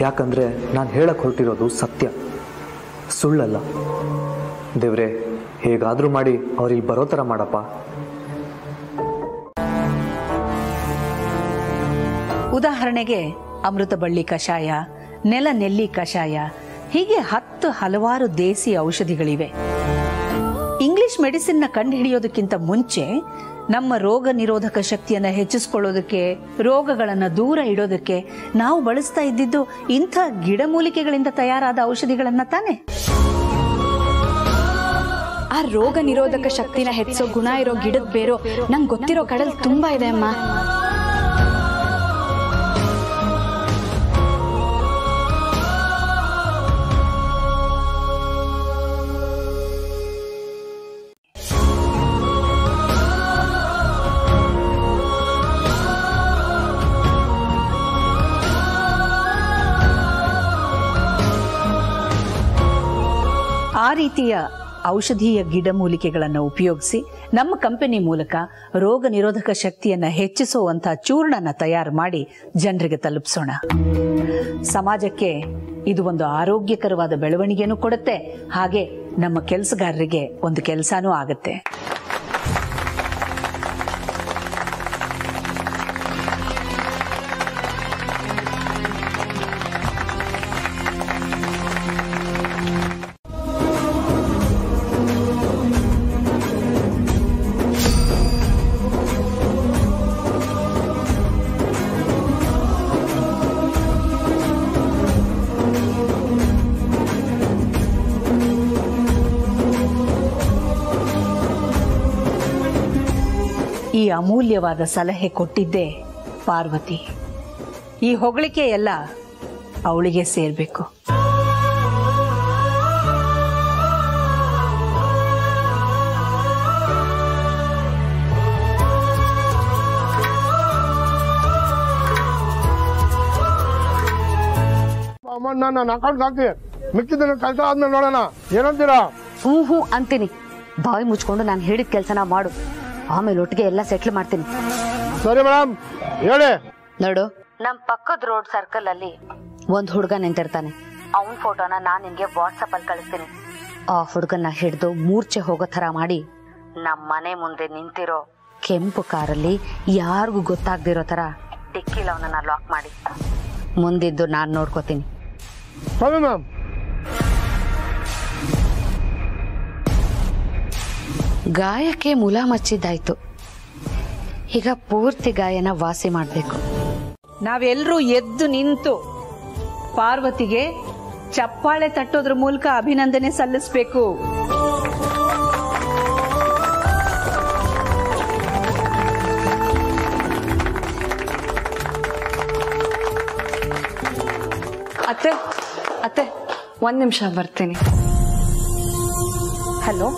ಯಾಕಂದರೆ ನಾನು ಹೇಳಕ್ಕೆ ಹೊರಟಿರೋದು ಸತ್ಯ, ಸುಳ್ಳಲ್ಲ. ದೇವ್ರೆ, ಹೇಗಾದರೂ ಮಾಡಿ ಅವ್ರಿಗೆ ಬರೋ ಥರ ಮಾಡಪ್ಪ. ಉದಾಹರಣೆಗೆ ಅಮೃತ ಬಳ್ಳಿ ಕಷಾಯ, ನೆಲ ನೆಲ್ಲಿ ಕಷಾಯ, ಹೀಗೆ 10 ಹಲವಾರು ದೇಸಿ ಔಷಧಿಗಳಿವೆ. ಇಂಗ್ಲಿಷ್ ಮೆಡಿಸಿನ್ನ ಕಂಡುಹಿಡಿಯೋದಕ್ಕಿಂತ ಮುಂಚೆ ನಮ್ಮ ರೋಗ ನಿರೋಧಕ ಶಕ್ತಿಯನ್ನು ಹೆಚ್ಚಿಸಿಕೊಳ್ಳೋದಕ್ಕೆ, ರೋಗಗಳನ್ನು ದೂರ ಇಡೋದಕ್ಕೆ ನಾವು ಬಳಸ್ತಾ ಇದ್ದಿದ್ದು ಇಂಥ ಗಿಡಮೂಲಿಕೆಗಳಿಂದ ತಯಾರಾದ ಔಷಧಿಗಳನ್ನ ತಾನೆ. ಆ ರೋಗ ನಿರೋಧಕ ಶಕ್ತಿನ ಹೆಚ್ಚಿಸೋ ಗುಣ ಇರೋ ಗಿಡದ ಬೇರು ನಂಗೆ ಗೊತ್ತಿರೋ ಕಡಲ್ ತುಂಬಾ ಇದೆ ಅಮ್ಮ. ಆ ರೀತಿಯ ಔಷಧೀಯ ಗಿಡಮೂಲಿಕೆಗಳನ್ನು ಉಪಯೋಗಿಸಿ ನಮ್ಮ ಕಂಪನಿ ಮೂಲಕ ರೋಗ ನಿರೋಧಕ ಶಕ್ತಿಯನ್ನು ಹೆಚ್ಚಿಸುವಂತಹ ಚೂರ್ಣನ ತಯಾರು ಮಾಡಿ ಜನರಿಗೆ ತಲುಪಿಸೋಣ. ಸಮಾಜಕ್ಕೆ ಇದು ಒಂದು ಆರೋಗ್ಯಕರವಾದ ಬೆಳವಣಿಗೆನೂ ಕೊಡುತ್ತೆ, ಹಾಗೆ ನಮ್ಮ ಕೆಲಸಗಾರರಿಗೆ ಒಂದು ಕೆಲಸನೂ ಆಗುತ್ತೆ. ಈ ಅಮೂಲ್ಯವಾದ ಸಲಹೆ ಕೊಟ್ಟಿದ್ದೆ ಪಾರ್ವತಿ. ಈ ಹೊಗಳಿಕೆ ಎಲ್ಲ ಅವಳಿಗೆ ಸೇರ್ಬೇಕು. ನನ್ನ ಅಕೌಂಟ್ ಹಾಕಿ, ಮಿಕ್ಕಿದ್ದನ್ನ ಕೆಲಸ ಆದ್ಮೇಲೆ ನೋಡೋಣ. ಏನಂತೀರಾ? ಹ್ಞೂ ಅಂತೀನಿ. ಬಾಯಿ ಮುಚ್ಕೊಂಡು ನಾನು ಹೇಳಿದ ಕೆಲಸನ ಮಾಡು, ಆಮೇಲೆ ಒಟ್ಟಿಗೆ ಎಲ್ಲ ಸೆಟ್ಲ್ ಮಾಡ್ತೀನಿ. ಸರಿ ಮೇಡಮ್, ಹೇಳಿ. ನೋಡು, ನಮ್ ಪಕ್ಕದ ರೋಡ್ ಸರ್ಕಲ್ ಅಲ್ಲಿ ಒಂದ್ ಹುಡುಗ ನಿಂತಿರ್ತಾನೆ. ಅವನ್ ಫೋಟೋನ ನಾನ್ ನಿನ್ಗೆ ವಾಟ್ಸಪ್ ಅಲ್ಲಿ ಕಳಿಸ್ತೀನಿ. ಆ ಹುಡುಗನ್ನ ಹಿಡಿದು ಮೂರ್ಛೆ ಹೋಗೋ ತರ ಮಾಡಿ ನಮ್ ಮನೆ ಮುಂದೆ ನಿಂತಿರೋ ಕೆಂಪು ಕಾರಲ್ಲಿ ಯಾರಿಗೂ ಗೊತ್ತಾಗ್ದಿರೋ ತರ ಡಿಕ್ಕಿಲ್ ಅವನನ್ನ ಲಾಕ್ ಮಾಡಿ. ಮುಂದಿದ್ದು ನಾನ್ ನೋಡ್ಕೋತೀನಿ. ಸರಿ ಮ್ಯಾಮ್. ಗಾಯಕ್ಕೆ ಮುಲ ಮಚ್ಚಿದ್ದಾಯ್ತು. ಈಗ ಪೂರ್ತಿ ಗಾಯನ ವಾಸಿ ಮಾಡಬೇಕು. ನಾವೆಲ್ಲರೂ ಎದ್ದು ನಿಂತು ಪಾರ್ವತಿಗೆ ಚಪ್ಪಾಳೆ ತಟ್ಟೋದ್ರ ಮೂಲಕ ಅಭಿನಂದನೆ ಸಲ್ಲಿಸಬೇಕು. ಅತ್ತೆ ಅತ್ತೆ ಒಂದ್ ನಿಮಿಷ ಬರ್ತೀನಿ. ಹಲೋ,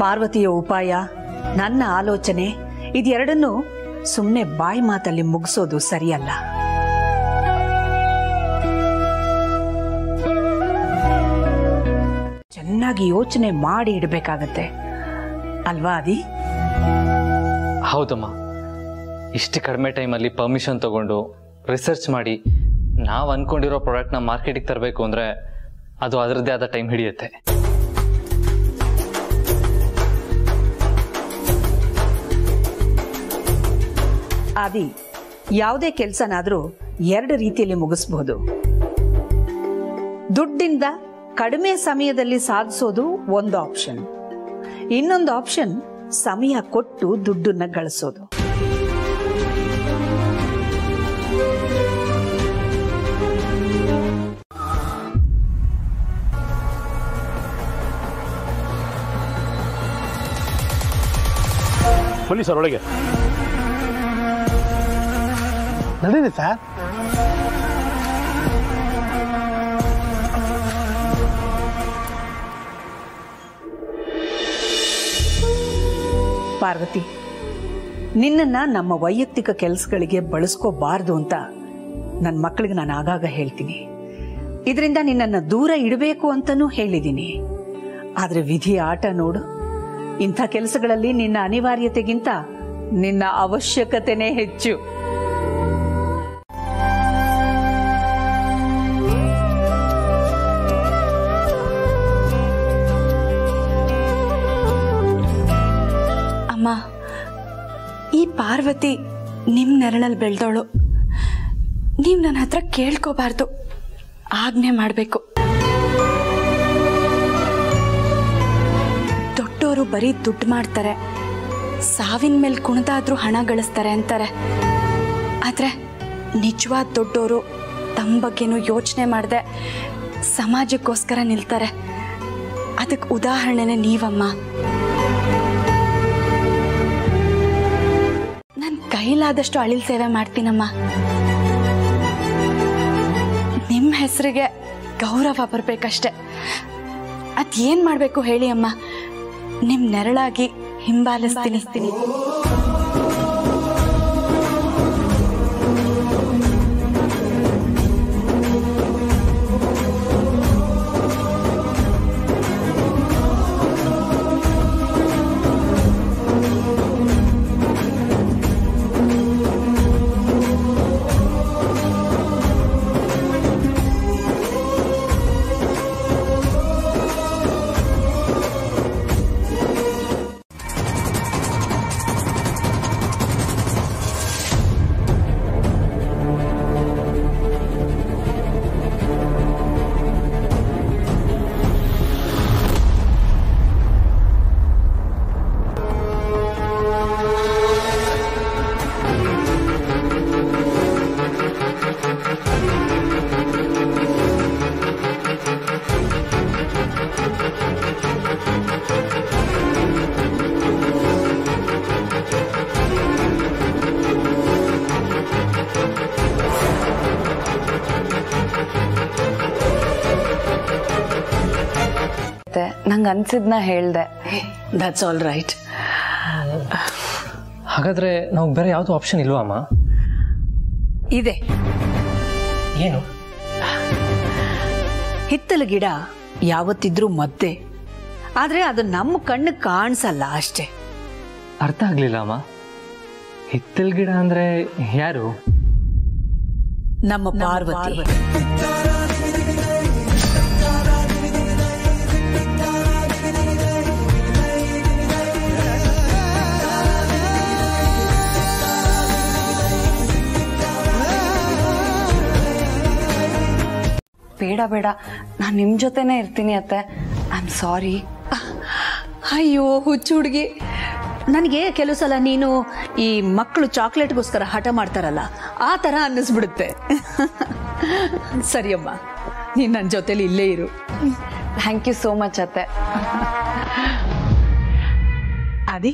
ಪಾರ್ವತಿಯ ಉಪಾಯ, ನನ್ನ ಆಲೋಚನೆ ಇದೆರಡನ್ನು ಸುಮ್ಮನೆ ಬಾಯಿ ಮಾತಲ್ಲಿ ಮುಗಿಸೋದು ಸರಿಯಲ್ಲ. ಚೆನ್ನಾಗಿ ಯೋಚನೆ ಮಾಡಿ ಇಡಬೇಕಾಗತ್ತೆ ಅಲ್ವಾ ಆದಿ? ಹೌದಮ್ಮ, ಇಷ್ಟು ಕಡಿಮೆ ಟೈಮಲ್ಲಿ ಪರ್ಮಿಷನ್ ತಗೊಂಡು ರಿಸರ್ಚ್ ಮಾಡಿ ನಾವು ಅಂದ್ಕೊಂಡಿರೋ ಪ್ರಾಡಕ್ಟ್ನ ಮಾರ್ಕೆಟಿಗೆ ತರಬೇಕು ಅಂದರೆ ಅದು ಅದರದ್ದೇ ಆದ ಟೈಮ್ ಹಿಡಿಯುತ್ತೆ. ಆದಿ, ಯಾವುದೇ ಕೆಲಸನಾದ್ರೂ ಎರಡು ರೀತಿಯಲ್ಲಿ ಮುಗಿಸ್ಬಹುದು. ದುಡ್ಡಿಂದ ಕಡಿಮೆ ಸಮಯದಲ್ಲಿ ಸಾಧಿಸೋದು ಒಂದು ಆಪ್ಷನ್. ಇನ್ನೊಂದು ಆಪ್ಷನ್ ಸಮಯ ಕೊಟ್ಟು ದುಡ್ಡನ್ನ ಗಳಿಸೋದು. ಬನ್ನಿ ಸರ್ ಒಳಗೆ. ನಡೀರಿ ಸರ್. ಪಾರ್ವತಿ, ನಿನ್ನನ್ನ ನಮ್ಮ ವೈಯಕ್ತಿಕ ಕೆಲಸಗಳಿಗೆ ಬಳಸ್ಕೋಬಾರ್ದು ಅಂತ ನನ್ನ ಮಕ್ಕಳಿಗೆ ನಾನು ಆಗಾಗ ಹೇಳ್ತೀನಿ. ಇದರಿಂದ ನಿನ್ನನ್ನ ದೂರ ಇಡಬೇಕು ಅಂತನೂ ಹೇಳಿದ್ದೀನಿ. ಆದ್ರೆ ವಿಧಿ ಆಟ ನೋಡು. ಇಂಥ ಕೆಲಸಗಳಲ್ಲಿ ನಿನ್ನ ಅನಿವಾರ್ಯತೆಗಿಂತ ನಿನ್ನ ಅವಶ್ಯಕತೆನೇ ಹೆಚ್ಚು. ಅಮ್ಮ, ಈ ಪಾರ್ವತಿ ನಿಮ್ ನೆರಳಲ್ಲಿ ಬೆಳೆದವಳು. ನೀವು ನನ್ನ ಹತ್ರ ಕೇಳ್ಕೋಬಾರ್ದು, ಆಜ್ಞೆ ಮಾಡಬೇಕು. ದೊಡ್ಡವರು ಬರೀ ದುಡ್ಡು ಮಾಡ್ತಾರೆ, ಸಾವಿನ ಮೇಲೆ ಕುಣಿದಾದ್ರೂ ಹಣ ಗಳಿಸ್ತಾರೆ ಅಂತಾರೆ. ಆದ್ರೆ ನಿಜವಾದ ದೊಡ್ಡವರು ತಮ್ಮ ಬಗ್ಗೆನೂ ಯೋಚನೆ ಮಾಡದೆ ಸಮಾಜಕ್ಕೋಸ್ಕರ ನಿಲ್ತಾರೆ. ಅದಕ್ಕೆ ಉದಾಹರಣೆನೇ ನೀವಮ್ಮ. ನನ್ನ ಕೈಲಾದಷ್ಟು ಅಳಿಲ್ ಸೇವೆ ಮಾಡ್ತೀನಮ್ಮ. ನಿಮ್ಮ ಹೆಸರಿಗೆ ಗೌರವ ಬರಬೇಕಷ್ಟೆ. ಅದೇನ್ ಮಾಡಬೇಕು ಹೇಳಿ ಅಮ್ಮ, ನಿಮ್ ನೆರಳಾಗಿ ಹಿಂಬಾಲಿಸ್ತೀನಿ. ನಂಗೆ ಅನ್ಸಿದ್ನ ಹೇಳ್ದೆ. That's all right. ಹಾಗಾದ್ರೆ ನಾವು ಬೇರೆ ಯಾವುದು ಆಪ್ಷನ್ ಇಲ್ವಾ ಅಮ್ಮ? ಇದೆ. ಏನು? ಹಿತ್ತಲ ಗಿಡ ಯಾವತ್ತಿದ್ರೂ ಮದ್ದೆ, ಆದ್ರೆ ಅದು ನಮ್ಮ ಕಣ್ಣು ಕಾಣಿಸಲ್ಲ ಅಷ್ಟೇ. ಅರ್ಥ ಆಗ್ಲಿಲ್ಲ ಅಮ್ಮ. ಹಿತ್ತಲ್ ಗಿಡ ಅಂದ್ರೆ ಯಾರು? ನಮ್ಮ ಪಾರ್ವತಿ. ಬೇಡ ಬೇಡ, ನಾನು ನಿಮ್ಮ ಜೊತೆನೇ ಇರ್ತೀನಿ ಅತ್ತೆ. ಐ ಆಮ್ ಸಾರಿ. ಅಯ್ಯೋ ಹುಚ್ಚು ಹುಡುಗಿ, ನನಗೆ ಕೆಲವು ಸಲ ನೀನು ಈ ಮಕ್ಕಳು ಚಾಕ್ಲೇಟ್ಗೋಸ್ಕರ ಹಠ ಮಾಡ್ತಾರಲ್ಲ ಆ ಥರ ಅನ್ನಿಸ್ಬಿಡುತ್ತೆ. ಸರಿಯಮ್ಮ, ನೀನು ನನ್ನ ಜೊತೆಲಿ ಇಲ್ಲೇ ಇರು. ಥ್ಯಾಂಕ್ ಯು ಸೋ ಮಚ್ ಅತ್ತೆ. ಆದಿ,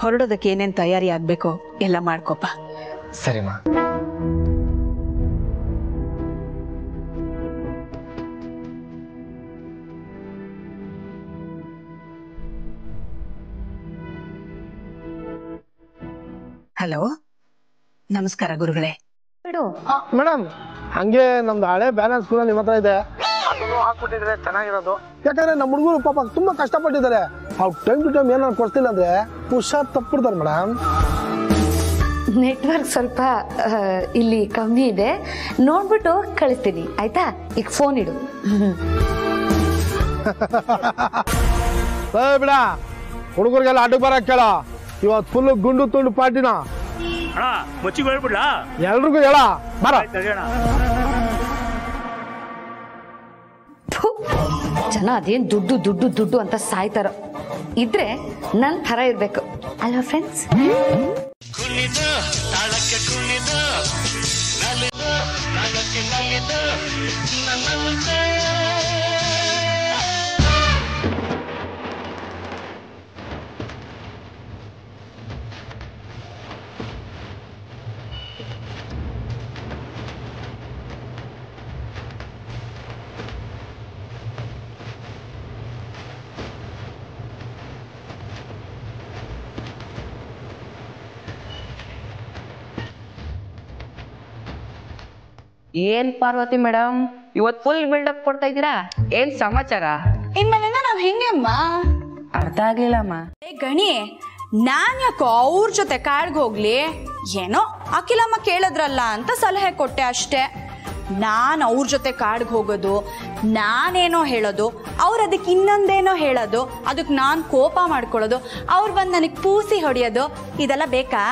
ಹೊರಡೋದಕ್ಕೆ ಏನೇನು ತಯಾರಿ ಆಗಬೇಕೋ ಎಲ್ಲ ಮಾಡ್ಕೋಪ. ಸರಿಮ್ಮ. ಹಲೋ, ನಮಸ್ಕಾರ ಗುರುಗಳೇ. ಮೇಡಮ್, ಹಂಗೆ ನಮ್ದು ಹಳೆ ಬ್ಯಾಲೆನ್ಸ್ ಕೂಡ ನಿಮ್ಮ ಹತ್ರ ಇದೆ, ಅದನ್ನು ಹಾಕ್ಬಿಟ್ಟಿದ್ರೆ ಚೆನ್ನಾಗಿರೋದು. ಯಾಕಂದ್ರೆ ನಮ್ಮ ಹುಡುಗರು ಪಾಪ ತುಂಬಾ ಕಷ್ಟಪಟ್ಟಿದ್ದಾರೆ. ಅವ್ರು ಟೈಮ್ ಟು ಟೈಮ್ ಏನಾದ್ರು ಕೊಡ್ತಿಲ್ಲ ಅಂದ್ರೆ ಹುಷಾರ್ ತಪ್ಪಿಡ್ತಾರೆ ಮೇಡಮ್. ನೆಟ್ವರ್ಕ್ ಸ್ವಲ್ಪ ಇಲ್ಲಿ ಕಮ್ಮಿ ಇದೆ, ನೋಡ್ಬಿಟ್ಟು ಕಳಿಸ್ತೀನಿ ಆಯ್ತಾ? ಈಗ ಫೋನ್ ಇಡು. ಬಿಡ, ಹುಡುಗರಿಗೆಲ್ಲ ಅಡ್ಡ ಬರಕ್ ಕೇಳ. ಇವತ್ತು ಫುಲ್ ಗುಂಡು ತುಂಡು ಪಾರ್ಟಿನ ಎಲ್ರಿಗೂ ಹೇಳ ಬರ. ಜನ ಅದೇನ್ ದುಡ್ಡು ದುಡ್ಡು ದುಡ್ಡು ಅಂತ ಸಾಯ್ತಾರೋ, ಇದ್ರೆ ನನ್ ಥರ ಇರ್ಬೇಕು ಅಲ್ವಾ ಫ್ರೆಂಡ್ಸ್? ಏನ್ ಪಾರ್ವತಿ ಮೇಡಮ್, ಇವತ್ ಫುಲ್ ಬಿಲ್ಡಪ್ ಕೊಡ್ತಾ ಇದ್ದೀರಾ? ಏನ್ ಸಮಾಚಾರ? ಇನ್ಮೇಲಿಂದ ನಾವ್ ಹೆಂಗೆ ಅಮ್ಮ? ಅರ್ಥ ಆಗ್ಲಿಲ್ಲಮ್ಮ. ಗಣಿ, ನಾನ್ ಯಾಕೋ ಅವ್ರ ಜೊತೆ ಕಾಡ್ಗೆ ಹೋಗ್ಲಿ? ಏನೋ ಅಖಿಲಮ್ಮ ಕೇಳಿದ್ರಲ್ಲ ಅಂತ ಸಲಹೆ ಕೊಟ್ಟೆ ಅಷ್ಟೇ. ನಾನ್ ಅವ್ರ ಜೊತೆ ಕಾಡ್ಗೆ ಹೋಗೋದು, ನಾನೇನೋ ಹೇಳೋದು, ಅವ್ರ ಅದಕ್ಕೆ ಇನ್ನೊಂದೇನೋ ಹೇಳೋದು, ಅದಕ್ಕೆ ನಾನ್ ಕೋಪ ಮಾಡ್ಕೊಳ್ಳೋದು, ಅವ್ರು ಬಂದು ನನಗ್ ಪೂಸಿ ಹೊಡಿಯೋದು, ಇದೆಲ್ಲ ಬೇಕಾ?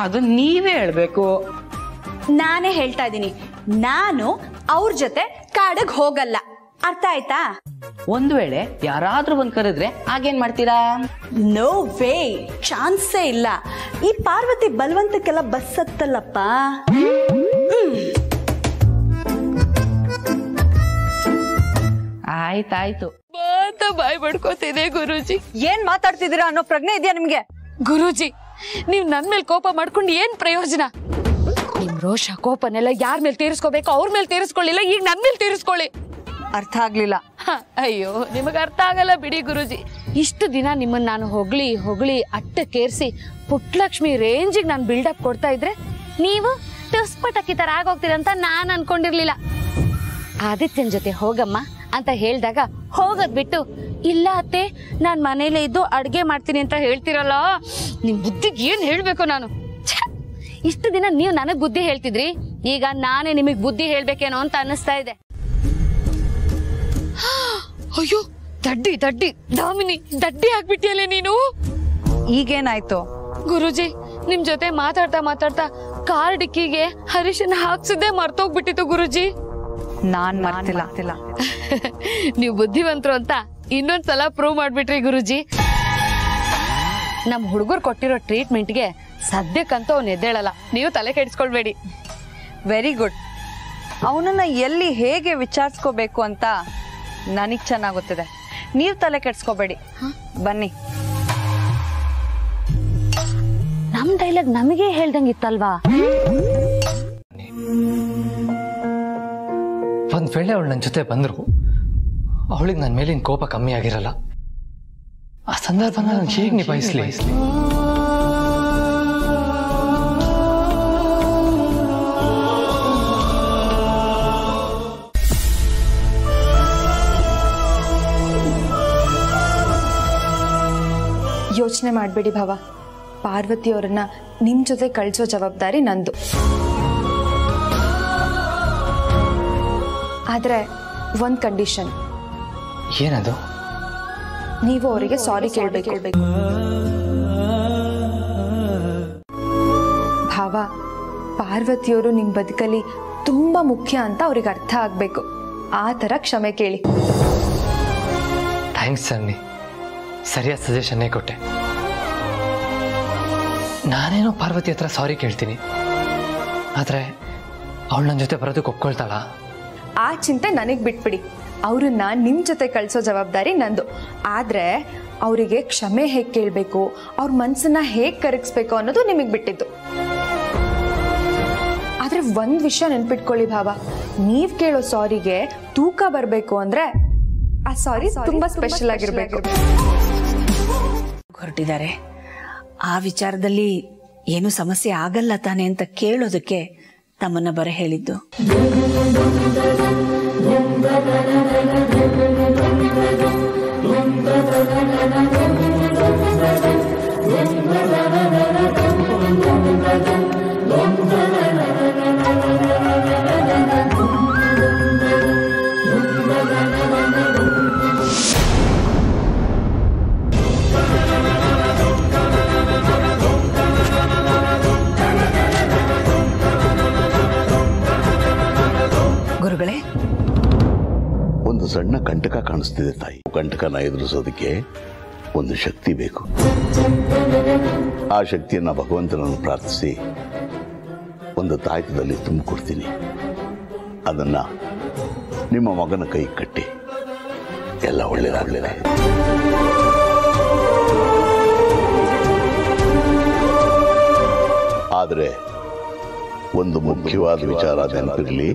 ಅದು ನೀವೇ ಹೇಳ್ಬೇಕು. ನಾನೇ ಹೇಳ್ತಾ ಇದ್ದೀನಿ, ನಾನು ಅವ್ರ ಜೊತೆ ಕಾಡಿಗೆ ಹೋಗಲ್ಲ. ಅರ್ಥ ಆಯ್ತಾ? ಒಂದ್ ವೇಳೆ ಯಾರಾದ್ರೂ ಬಂದ್ ಕರೆದ್ರೆ ಆಗೇನ್ ಮಾಡ್ತೀರಾ? ನೋ ವೇ, ಚಾನ್ಸೇ ಇಲ್ಲ. ಈ ಪಾರ್ವತಿ ಬಲವಂತಕ್ಕೆಲ್ಲ ಬಸ್ ಹತ್ತಲ್ಲಪ್ಪ. ಆಯ್ತಾಯ್ತು. ಬಾಯ್ ಬಡ್ಕೋತಿದೆ ಗುರೂಜಿ. ಏನ್ ಮಾತಾಡ್ತಿದ್ದೀರಾ ಅನ್ನೋ ಪ್ರಜ್ಞೆ ಇದೆಯಾ ನಿಮ್ಗೆ? ಗುರೂಜಿ, ನೀವ್ ನನ್ ಮೇಲೆ ಕೋಪ ಮಾಡ್ಕೊಂಡು ಏನ್ ಪ್ರಯೋಜನ? ನಿಮ್ ರೋಷ ಕೋಪನೆಲ್ಲ ಯಾರ ಮೇಲೆ ತೀರಿಸ್ಕೋಬೇಕು ಅವ್ರ ಮೇಲೆ ತೀರಿಸ್ಕೊಳ್ಳಿಲ್ಲ, ಈಗ ನನ್ ಮೇಲೆ ತೀರಿಸ್ಕೊಳ್ಳಿ. ಅರ್ಥ ಆಗ್ಲಿಲ್ಲ. ಅಯ್ಯೋ, ನಿಮಗ ಅರ್ಥ ಆಗಲ್ಲ ಬಿಡಿ ಗುರೂಜಿ. ಇಷ್ಟು ದಿನ ನಿಮ್ಮನ್ನ ನಾನು ಹೊಗಳಿ ಹೊಗಳಿ ಅಟ್ಟಕ್ಕೇರ್ಸಿ ಪುಟ್ಟಲಕ್ಷ್ಮಿ ರೇಂಜಿಗೆ ನಾನು ಬಿಲ್ಡಪ್ ಕೊಡ್ತಾ ಇದ್ರೆ ನೀವು ಟಸ್ಪಟಕ್ಕಿ ತರ ಆಗೋಗ್ತೀರಂತ ನಾನ್ ಅನ್ಕೊಂಡಿರ್ಲಿಲ್ಲ. ಆದಿತ್ಯನ್ ಜೊತೆ ಹೋಗಮ್ಮ ಅಂತ ಹೇಳ್ದಾಗ ಹೋಗದ್ ಬಿಟ್ಟು ಇಲ್ಲ ಅತ್ತೆ ನಾನ್ ಮನೇಲೆ ಇದ್ದು ಅಡ್ಗೆ ಮಾಡ್ತೀನಿ ಅಂತ ಹೇಳ್ತಿರಲ್ಲ, ನಿಮ್ ಬುದ್ಧಿಗೆ ಏನ್ ಹೇಳ್ಬೇಕು ನಾನು? ಇಷ್ಟು ದಿನ ನೀವು ನನಗ್ ಬುದ್ಧಿ ಹೇಳ್ತಿದ್ರಿ, ಈಗ ನಾನೇ ನಿಮಗ್ ಬುದ್ಧಿ ಹೇಳ್ಬೇಕೇನೋ ಅಂತ ಅನ್ನಿಸ್ತಾ ಇದೆ. ಅಯ್ಯೋ ದಡ್ಡಿ ದಡ್ಡಿ ದಾಮಿನಿ, ದಡ್ಡಿ ಆಗ್ಬಿಟ್ಟಿಯಲ್ಲೇ ನೀನು. ಈಗೇನಾಯ್ತು? ಗುರುಜಿ, ನಿಮ್ ಜೊತೆ ಮಾತಾಡ್ತಾ ಮಾತಾಡ್ತಾ ಕಾರ್ ಡಿಕ್ಕಿಗೆ ಹರೀಶನ್ ಹಾಕ್ಸಿದ್ದೆ ಮರ್ತೋಗ್ಬಿಟ್ಟಿತ್ತು ಗುರುಜಿ. ನಾನ್ ಮರ್ತಿಲ್ಲ. ನೀವು ಬುದ್ಧಿವಂತರು ಅಂತ ಇನ್ನೊಂದ್ಸಲ ಪ್ರೂವ್ ಮಾಡ್ಬಿಟ್ರಿ ಗುರುಜಿ. ನಮ್ ಹುಡುಗರು ಕೊಟ್ಟಿರೋ ಟ್ರೀಟ್ಮೆಂಟ್ಗೆ ಸದ್ಯಕ್ಕಂತೂ ಅವ್ನು ಎದ್ದೇಳಲ್ಲ, ನೀವು ತಲೆ ಕೆಡಿಸ್ಕೊಳ್ಬೇಡಿ. Very good. ಅವನನ್ನ ಎಲ್ಲಿ ಹೇಗೆ ವಿಚಾರಿಸ್ಕೋಬೇಕು ಅಂತ ನನಗ್ ಚೆನ್ನಾಗುತ್ತಿದೆ, ನೀವ್ ತಲೆ ಕೆಡ್ಸ್ಕೋಬೇಡಿ. ಬನ್ನಿ. ನಮ್ ಡೈಲಾಗ್ ನಮಗೆ ಹೇಳ್ದಂಗಿತ್ತಲ್ವಾ? ಒಂದ್ ವೇಳೆ ಅವಳು ನನ್ನ ಜೊತೆ ಬಂದ್ರು ಅವಳಿಗೆ ನನ್ನ ಮೇಲಿನ ಕೋಪ ಕಮ್ಮಿ ಆಗಿರಲ್ಲ. ಆ ಸಂದರ್ಭನ ನಾನು ಹೇಗೆ ನಿಭಾಯಿಸ್ಲಿ? ಯೋಚನೆ ಮಾಡಬೇಡಿ ಭಾವ, ಪಾರ್ವತಿಯವರನ್ನ ನಿಮ್ ಜೊತೆ ಕಳಿಸೋ ಜವಾಬ್ದಾರಿ ನಂದು. ಆದ್ರೆ ಒಂದ್ ಕಂಡೀಷನ್. ಏನದು? ನೀವು ಅವರಿಗೆ ಸಾರಿ ಕೇಳಬೇಕು. ಭಾವ, ಪಾರ್ವತಿಯವರು ನಿಮ್ ಬದುಕಲ್ಲಿ ತುಂಬಾ ಮುಖ್ಯ ಅಂತ ಅವ್ರಿಗೆ ಅರ್ಥ ಆಗ್ಬೇಕು. ಆ ಥರ ಕ್ಷಮೆ ಕೇಳಿ. ಥ್ಯಾಂಕ್ಸ್ ಸನ್ನಿ, ಸರಿಯಾದ ಸಜೆಷನ್ನೇ ಕೊಟ್ಟೆ. ನಾನೇನೋ ಪಾರ್ವತಿ ಹತ್ರ ಸಾರಿ ಕೇಳ್ತೀನಿ, ಆದರೆ ಅವಳು ನನ್ನ ಜೊತೆ ಬರೋದಕ್ಕೆ ಒಪ್ಕೊಳ್ತಾಳ? ಆ ಚಿಂತೆ ನನಗೆ ಬಿಟ್ಬಿಡಿ. ಅವ್ರನ್ನ ನಿಮ್ಮ ಜೊತೆ ಕಳಿಸೋ ಜವಾಬ್ದಾರಿ ನಂದು. ಆದರೆ ಅವರಿಗೆ ಕ್ಷಮೆ ಹೇಗೆ ಕೇಳಬೇಕು, ಅವ್ರ ಮನಸ್ಸನ್ನ ಹೇಗೆ ಕರಗಿಸ್ಬೇಕು ಅನ್ನೋದು ನಿಮಗೆ ಬಿಟ್ಟಿದ್ದು. ಆದರೆ ಒಂದು ವಿಷಯ ನೆನ್ಪಿಟ್ಕೊಳ್ಳಿ ಭಾವ, ನೀವು ಕೇಳೋ ಸಾರಿಗೆ ತೂಕ ಬರಬೇಕು ಅಂದರೆ ಆ ಸಾರಿ ತುಂಬ ಸ್ಪೆಷಲ್ ಆಗಿರಬೇಕು. ಹೊರಟಿದ್ದಾರೆ. ಆ ವಿಚಾರದಲ್ಲಿ ಏನು ಸಮಸ್ಯೆ ಆಗಲ್ಲ ತಾನೆ ಅಂತ ಕೇಳೋದಕ್ಕೆ ತಮ್ಮನ್ನ ಬರ ಹೇಳಿದ್ದು. ಗುರುಗಳೇ, ಒಂದು ಸಣ್ಣ ಕಂಟಕ ಕಾಣಿಸ್ತಿದೆ ತಾಯಿ. ಕಂಟಕನ ಎದುರಿಸೋದಕ್ಕೆ ಒಂದು ಶಕ್ತಿ ಬೇಕು. ಆ ಶಕ್ತಿಯನ್ನ ಭಗವಂತನನ್ನು ಪ್ರಾರ್ಥಿಸಿ ಒಂದು ತಾಯ್ತದಲ್ಲಿ ತುಂಬಿಕೊಡ್ತೀನಿ. ಅದನ್ನ ನಿಮ್ಮ ಮಗನ ಕೈ ಕಟ್ಟಿ ಎಲ್ಲ ಒಳ್ಳೆಯದಾಗಲಿದೆ. ಆದರೆ ಒಂದು ಮುಖ್ಯವಾದ ವಿಚಾರ ನೆನಪಿರಲಿ.